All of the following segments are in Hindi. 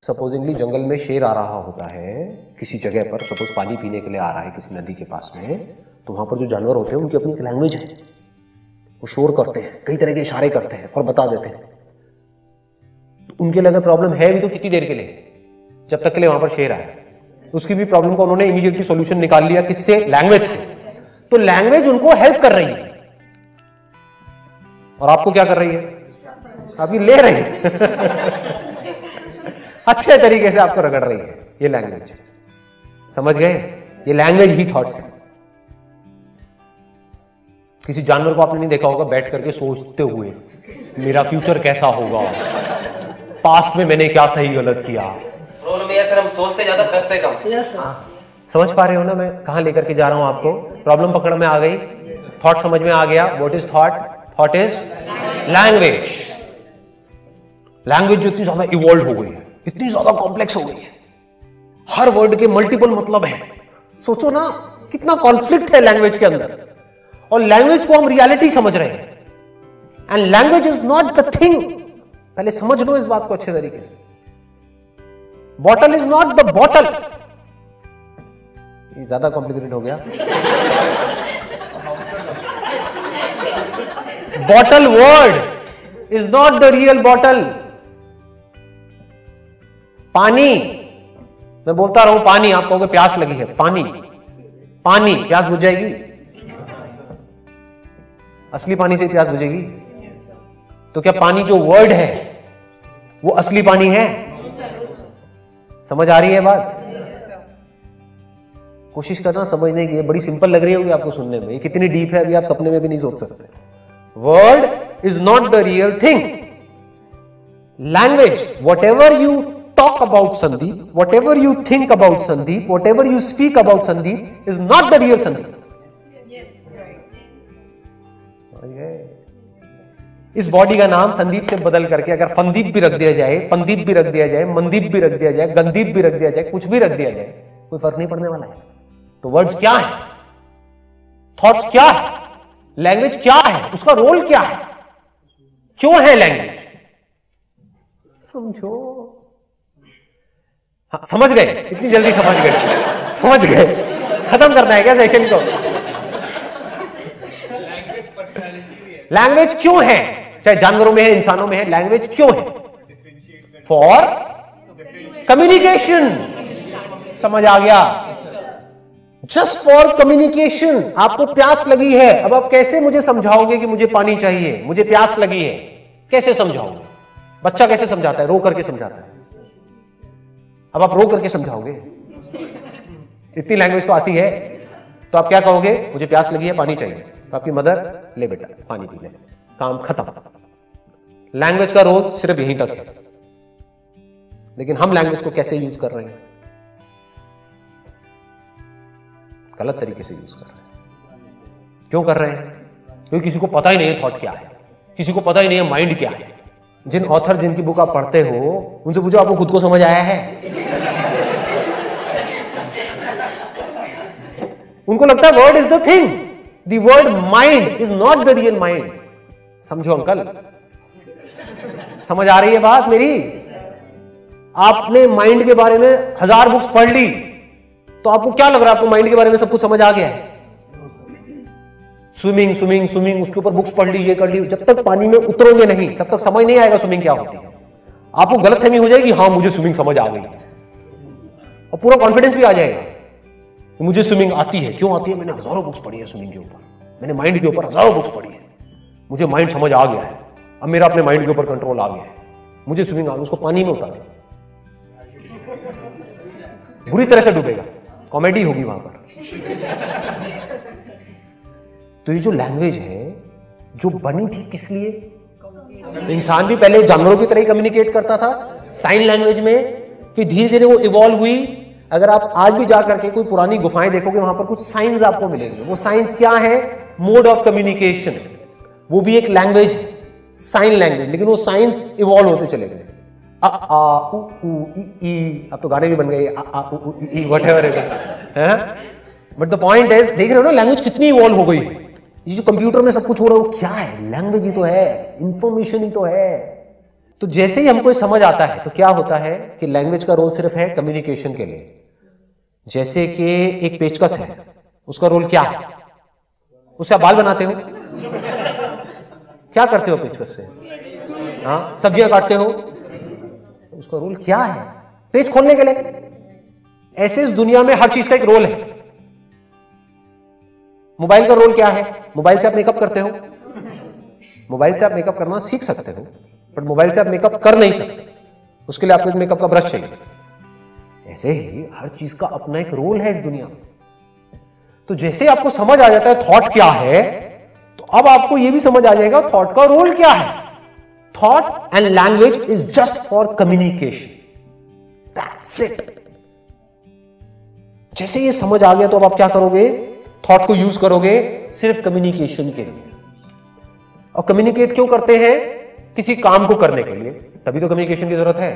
सपोजिंगली जंगल में शेर आ रहा होता है किसी जगह पर, सपोज पानी पीने के लिए आ रहा है किसी नदी के पास में, तो वहां पर जो जानवर होते हैं उनकी अपनी एक लैंग्वेज है, वो शोर करते हैं, कई तरह के इशारे करते हैं और बता देते हैं। तो उनके लिए अगर प्रॉब्लम है भी तो कितनी देर के लिए, जब तक के लिए वहां पर शेर आए। उसकी भी प्रॉब्लम का उन्होंने इमीडिएटली सॉल्यूशन निकाल लिया, किससे? लैंग्वेज से। तो लैंग्वेज उनको हेल्प कर रही है और आपको क्या कर रही है? अभी ले रही है अच्छे तरीके से आपको रगड़ रही है ये लैंग्वेज। समझ गए? ये लैंग्वेज ही थॉट्स है। किसी जानवर को आपने नहीं देखा होगा बैठ करके सोचते हुए मेरा फ्यूचर कैसा होगा, पास्ट में मैंने क्या सही गलत किया। सर हम सोचते ज्यादा करते कम। समझ पा रहे हो ना मैं कहां लेकर के जा रहा हूं आपको? प्रॉब्लम पकड़ में आ गई, थॉट समझ में आ गया। What is thought? Thought is language. Language जो इतनी ज्यादा इवॉल्व हो गई है, इतनी ज्यादा कॉम्प्लेक्स हो गई है, हर वर्ड के मल्टीपल मतलब है। सोचो ना कितना कॉन्फ्लिक्ट है लैंग्वेज के अंदर, और लैंग्वेज को हम रियलिटी समझ रहे हैं। And language is not the thing. पहले समझ लो इस बात को अच्छे तरीके से। Bottle is not the bottle. ये ज्यादा कॉम्प्लिकेटेड हो गया। Bottle word is not the real bottle. पानी, मैं बोलता रहूं पानी, आप कहोगे प्यास लगी है, पानी, पानी, प्यास बुझ जाएगी? असली पानी से प्यास बुझेगी? तो क्या पानी जो वर्ड है वो असली पानी है? समझ आ रही है बात? कोशिश करना समझने की। बड़ी सिंपल लग रही होगी आपको सुनने में, ये कितनी डीप है अभी आप सपने में भी नहीं सोच सकते। Word is not the real thing. Language, what ever you talk about Sandeep, whatever you think about Sandeep, whatever you speak about Sandeep is not the real Sandeep. इस बॉडी का नाम संदीप से बदल करके अगर फंदीप भी रख दिया जाए, पंदीप भी रख दिया जाए, मनदीप भी रख दिया जाए, गंदीप भी रख दिया जाए, कुछ भी रख दिया जाए, कोई फर्क नहीं पड़ने वाला है। तो वर्ड्स क्या है? थॉट्स क्या है? लैंग्वेज क्या है? उसका रोल क्या है? क्यों है लैंग्वेज? समझो। हाँ, समझ गए? इतनी जल्दी समझ गए? समझ गए? खत्म करना है क्या सेशन को? लैंग्वेज क्यों है? चाहे जानवरों में है, इंसानों में है, लैंग्वेज क्यों है? For communication. समझ आ गया? Just for communication. आपको प्यास लगी है, अब आप कैसे मुझे समझाओगे कि मुझे पानी चाहिए, मुझे प्यास लगी है? कैसे समझाओगे? बच्चा कैसे समझाता है? रो करके समझाता है। अब आप रो करके समझाओगे? इतनी लैंग्वेज तो आती है, तो आप क्या कहोगे? मुझे प्यास लगी है, पानी चाहिए। तो आपकी मदर, ले बेटा पानी पी ले, काम खत्म। लैंग्वेज का रोल सिर्फ यहीं तक है। लेकिन हम लैंग्वेज को कैसे यूज कर रहे हैं? गलत तरीके से यूज कर रहे हैं। क्यों कर रहे हैं? क्योंकि किसी को पता ही नहीं है थॉट क्या है, किसी को पता ही नहीं है माइंड क्या है। जिन ऑथर जिनकी बुक आप पढ़ते हो उनसे पूछो आपको खुद को समझ आया है? उनको लगता है word is the thing, the word mind is not the real mind. समझो अंकल, समझ आ रही है बात मेरी? आपने माइंड के बारे में 1000 बुक्स पढ़ ली, तो आपको क्या लग रहा है? आपको माइंड के बारे में सब कुछ समझ आ गया है? स्विमिंग स्विमिंग स्विमिंग, उसके ऊपर बुक्स पढ़ ली, ये कर ली, जब तक पानी में उतरोगे नहीं तब तक समझ नहीं आएगा स्विमिंग क्या होती है। आपको गलतफहमी हो जाएगी, हाँ मुझे स्विमिंग समझ आ गई, और पूरा कॉन्फिडेंस भी आ जाएगा कि मुझे स्विमिंग आती है। क्यों आती है? मैंने हजारों बुक्स पढ़ी है स्विमिंग के ऊपर, मैंने माइंड के ऊपर हजारों बुक्स पढ़ी है, मुझे माइंड समझ आ गया है, अब मेरा अपने माइंड के ऊपर कंट्रोल आ गया है, मुझे स्विमिंग आ गई। उसको पानी में उतार, बुरी तरह से डूबेगा, कॉमेडी होगी वहां पर। तो ये जो लैंग्वेज है जो बनी थी किस लिए? इंसान भी पहले जानवरों की तरह ही कम्युनिकेट करता था साइन लैंग्वेज में, फिर धीरे धीरे वो इवॉल्व हुई। अगर आप आज भी जाकर के कोई पुरानी गुफाएं देखोगे, वहां पर कुछ साइंस आपको मिलेंगे। वो साइंस क्या है? Mode of communication. वो भी एक लैंग्वेज, साइन लैंग्वेज, लेकिन वो साइंस इवॉल्व होते चले गए। आ आ उ उ ई, अब तो गाने भी बन गए, आ आ उ उ ई, व्हाटएवर है। बट द पॉइंट है, देख रहे हो ना लैंग्वेज कितनी इवॉल्व हो गई। ये जो कंप्यूटर में सब कुछ हो रहा है वो क्या है? लैंग्वेज ही तो है, इंफॉर्मेशन ही तो है। तो जैसे ही हमको समझ आता है तो क्या होता है कि लैंग्वेज का रोल सिर्फ है कम्युनिकेशन के लिए। जैसे कि एक पेचकस है, उसका रोल क्या है? उससे आप बाल बनाते हो, क्या करते हो पेचकस से? हाँ, सब्जियां काटते हो, उसका रोल क्या है? पेच खोलने के लिए। ऐसे इस दुनिया में हर चीज का एक रोल है। मोबाइल का रोल क्या है? मोबाइल से आप मेकअप करते हो, मोबाइल से आप मेकअप करना सीख सकते हो, बट मोबाइल से आप मेकअप कर नहीं सकते, उसके लिए आपको एक मेकअप का ब्रश चाहिए। ऐसे ही हर चीज का अपना एक रोल है इस दुनिया में। तो जैसे आपको समझ आ जाता है थॉट क्या है, तो अब आपको यह भी समझ आ जाएगा थॉट का रोल क्या है। Thought and language is just for communication, that's it. जैसे ये समझ आ गया तो अब आप क्या करोगे? थॉट को यूज करोगे सिर्फ कम्युनिकेशन के लिए। और कम्युनिकेट क्यों करते हैं? किसी काम को करने के लिए, तभी तो कम्युनिकेशन की जरूरत है।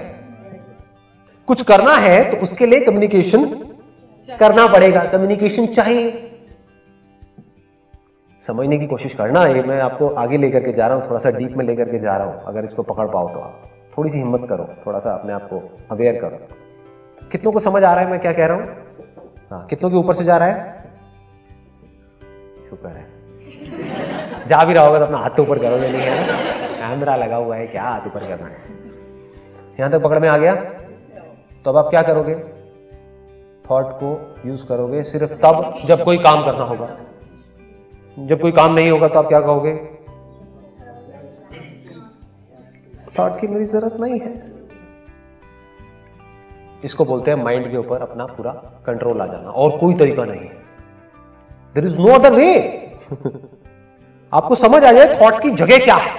कुछ करना है तो उसके लिए कम्युनिकेशन करना पड़ेगा, कम्युनिकेशन चाहिए। समझने की कोशिश करना, ये मैं आपको आगे लेकर के जा रहा हूं, थोड़ा सा डीप में लेकर के जा रहा हूं। अगर इसको पकड़ पाओ तो आप थोड़ी सी हिम्मत करो, थोड़ा सा अपने आप को अवेयर करो। कितनों को समझ आ रहा है मैं क्या कह रहा हूं? हाँ, कितनों के ऊपर से जा रहा है? शुक्र है। जा भी रहा होगा तो अपना हाथ ऊपर करोगे, नहीं है ना? कैमरा लगा हुआ है, क्या हाथ ऊपर करना है। यहां तक पकड़ में आ गया? तो अब आप क्या करोगे? थॉट को यूज करोगे सिर्फ तब जब कोई काम करना होगा। जब कोई काम नहीं होगा तो आप क्या कहोगे? थॉट की मेरी जरूरत नहीं है। इसको बोलते हैं माइंड के ऊपर अपना पूरा कंट्रोल आ जाना, और कोई तरीका नहीं है। There is no other way. आपको समझ आ जाए थॉट की जगह क्या है,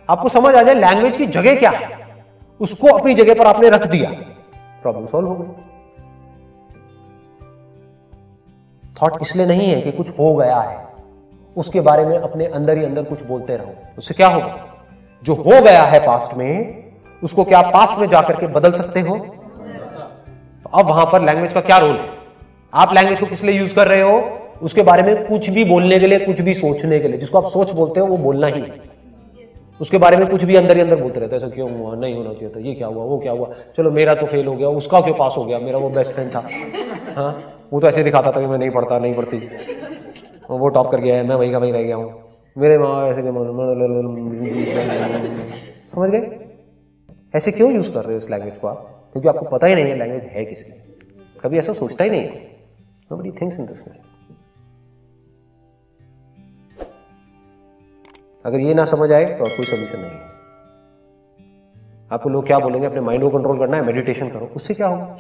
आपको समझ आ जाए लैंग्वेज की जगह क्या है, उसको अपनी जगह पर आपने रख दिया, प्रॉब्लम सॉल्व हो गई। थॉट इसलिए नहीं है कि कुछ हो गया है, उसके बारे में अपने अंदर ही अंदर कुछ बोलते रहो, उससे क्या होगा? जो हो गया है पास्ट में, उसको क्या पास्ट में जाकर के बदल सकते हो? तो अब वहां पर लैंग्वेज का क्या रोल है? आप लैंग्वेज को किस लिए यूज कर रहे हो? उसके बारे में कुछ भी बोलने के लिए, कुछ भी सोचने के लिए। जिसको आप सोच बोलते हो वो बोलना ही है। उसके बारे में कुछ भी अंदर ही अंदर बोलते रहते हैं, ऐसा क्यों हुआ, नहीं होना चाहिए था, ये क्या हुआ, वो क्या हुआ, चलो मेरा तो फेल हो गया, उसका क्यों पास हो गया, मेरा वो बेस्ट फ्रेंड था, हाँ वो तो ऐसे दिखाता था कि मैं नहीं पढ़ता, नहीं पढ़ती, वो टॉप कर गया है, मैं वहीं का वहीं रह गया हूँ, मेरे माँ ऐसे समझ गए? ऐसे क्यों यूज कर रहे हो इस लैंग्वेज को आप? क्योंकि आपको पता ही नहीं है लैंग्वेज है किसकी। कभी ऐसा सोचता ही नहीं है। Nobody thinks in this way. अगर ये ना समझ आए तो और कोई सोल्यूशन नहीं है। आपको लोग क्या बोलेंगे? अपने माइंड को कंट्रोल करना है, मेडिटेशन करो, उससे क्या होगा?